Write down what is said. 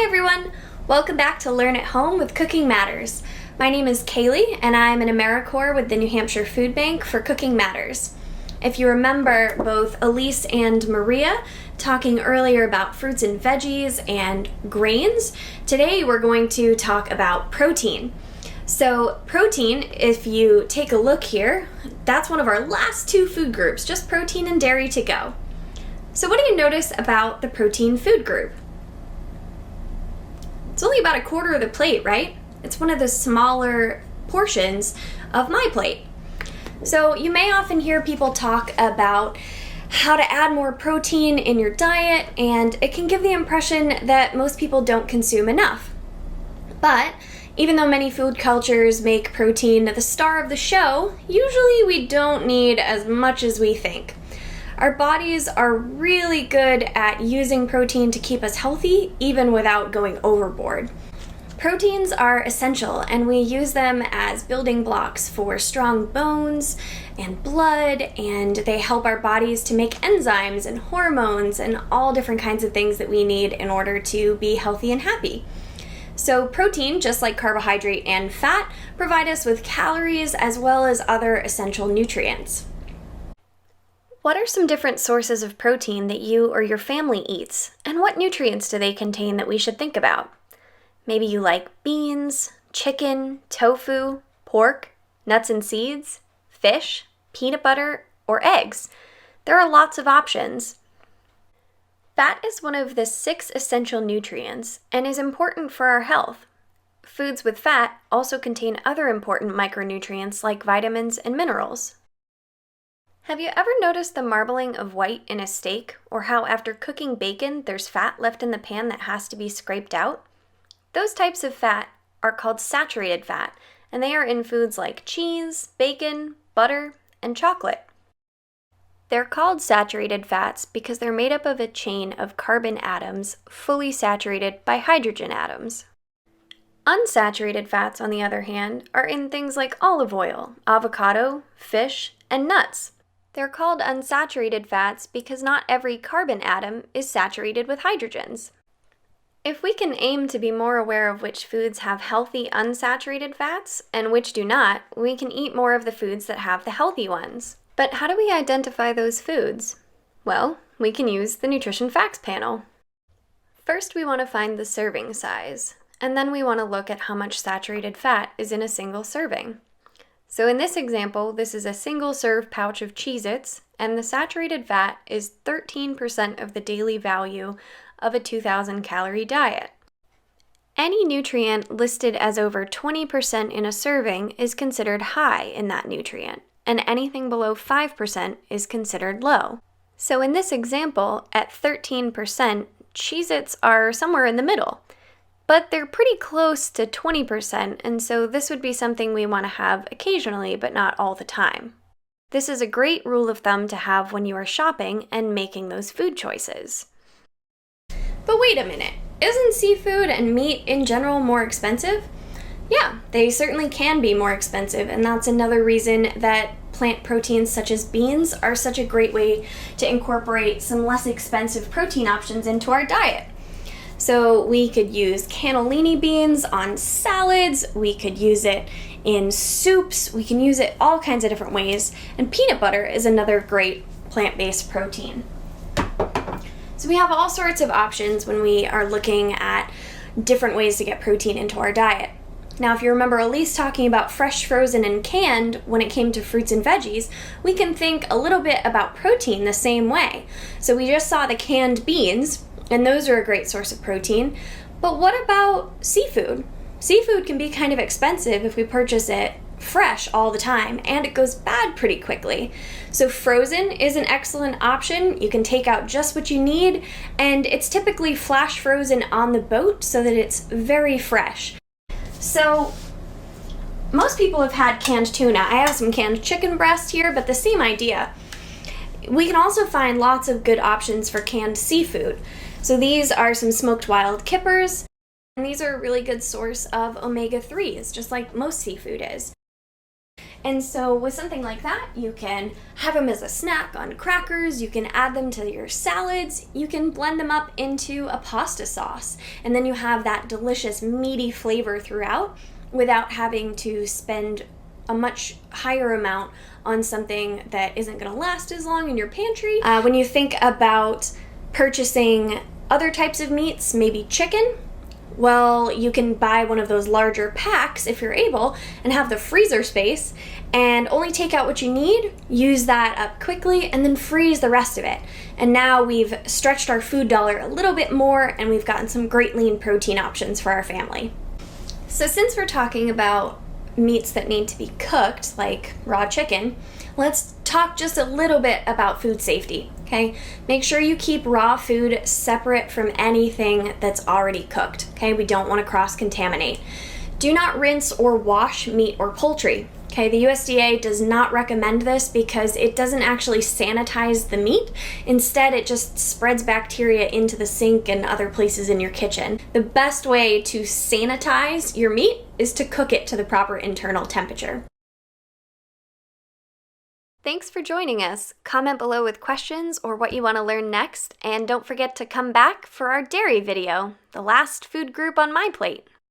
everyone! Welcome back to Learn at Home with Cooking Matters. My name is Kaylee and I'm an AmeriCorps with the New Hampshire Food Bank for Cooking Matters. If you remember both Elise and Maria talking earlier about fruits and veggies and grains, today we're going to talk about protein. So protein, if you take a look here, that's one of our last two food groups, just protein and dairy to go. So what do you notice about the protein food group? It's only about a quarter of the plate, right? It's one of the smaller portions of my plate. So you may often hear people talk about how to add more protein in your diet, and it can give the impression that most people don't consume enough. But even though many food cultures make protein the star of the show, usually we don't need as much as we think. Our bodies are really good at using protein to keep us healthy, even without going overboard. Proteins are essential, and we use them as building blocks for strong bones and blood, and they help our bodies to make enzymes and hormones and all different kinds of things that we need in order to be healthy and happy. So protein, just like carbohydrate and fat, provide us with calories as well as other essential nutrients. What are some different sources of protein that you or your family eats, and what nutrients do they contain that we should think about? Maybe you like beans, chicken, tofu, pork, nuts and seeds, fish, peanut butter, or eggs. There are lots of options. Fat is one of the 6 essential nutrients and is important for our health. Foods with fat also contain other important micronutrients like vitamins and minerals. Have you ever noticed the marbling of white in a steak, or how after cooking bacon there's fat left in the pan that has to be scraped out? Those types of fat are called saturated fat, and they are in foods like cheese, bacon, butter, and chocolate. They're called saturated fats because they're made up of a chain of carbon atoms fully saturated by hydrogen atoms. Unsaturated fats, on the other hand, are in things like olive oil, avocado, fish, and nuts. They're called unsaturated fats because not every carbon atom is saturated with hydrogens. If we can aim to be more aware of which foods have healthy unsaturated fats and which do not, we can eat more of the foods that have the healthy ones. But how do we identify those foods? Well, we can use the Nutrition Facts panel. First, we want to find the serving size, and then we want to look at how much saturated fat is in a single serving. So in this example, this is a single-serve pouch of Cheez-Its, and the saturated fat is 13% of the daily value of a 2,000-calorie diet. Any nutrient listed as over 20% in a serving is considered high in that nutrient, and anything below 5% is considered low. So in this example, at 13%, Cheez-Its are somewhere in the middle. But they're pretty close to 20%, and so this would be something we want to have occasionally, but not all the time. This is a great rule of thumb to have when you are shopping and making those food choices. But wait a minute, isn't seafood and meat in general more expensive? Yeah, they certainly can be more expensive, and that's another reason that plant proteins such as beans are such a great way to incorporate some less expensive protein options into our diet. So we could use cannellini beans on salads, we could use it in soups, we can use it all kinds of different ways, and peanut butter is another great plant-based protein. So we have all sorts of options when we are looking at different ways to get protein into our diet. Now, if you remember Elise talking about fresh, frozen, and canned when it came to fruits and veggies, we can think a little bit about protein the same way. So we just saw the canned beans, and those are a great source of protein. But what about seafood? Seafood can be kind of expensive if we purchase it fresh all the time, and it goes bad pretty quickly. So frozen is an excellent option. You can take out just what you need, and it's typically flash frozen on the boat so that it's very fresh. So most people have had canned tuna. I have some canned chicken breast here, but the same idea. We can also find lots of good options for canned seafood. So these are some smoked wild kippers, and these are a really good source of omega-3s, just like most seafood is. And so with something like that, you can have them as a snack on crackers, you can add them to your salads, you can blend them up into a pasta sauce, and then you have that delicious meaty flavor throughout without having to spend a much higher amount on something that isn't going to last as long in your pantry. When you think about purchasing other types of meats, maybe chicken, well, you can buy one of those larger packs if you're able and have the freezer space and only take out what you need, use that up quickly, and then freeze the rest of it. And now we've stretched our food dollar a little bit more and we've gotten some great lean protein options for our family. So since we're talking about meats that need to be cooked, like raw chicken, let's talk just a little bit about food safety, okay? Make sure you keep raw food separate from anything that's already cooked, okay? We don't want to cross-contaminate. Do not rinse or wash meat or poultry, okay? The USDA does not recommend this because it doesn't actually sanitize the meat. Instead, it just spreads bacteria into the sink and other places in your kitchen. The best way to sanitize your meat is to cook it to the proper internal temperature. Thanks for joining us. Comment below with questions or what you want to learn next, and don't forget to come back for our dairy video, the last food group on my plate.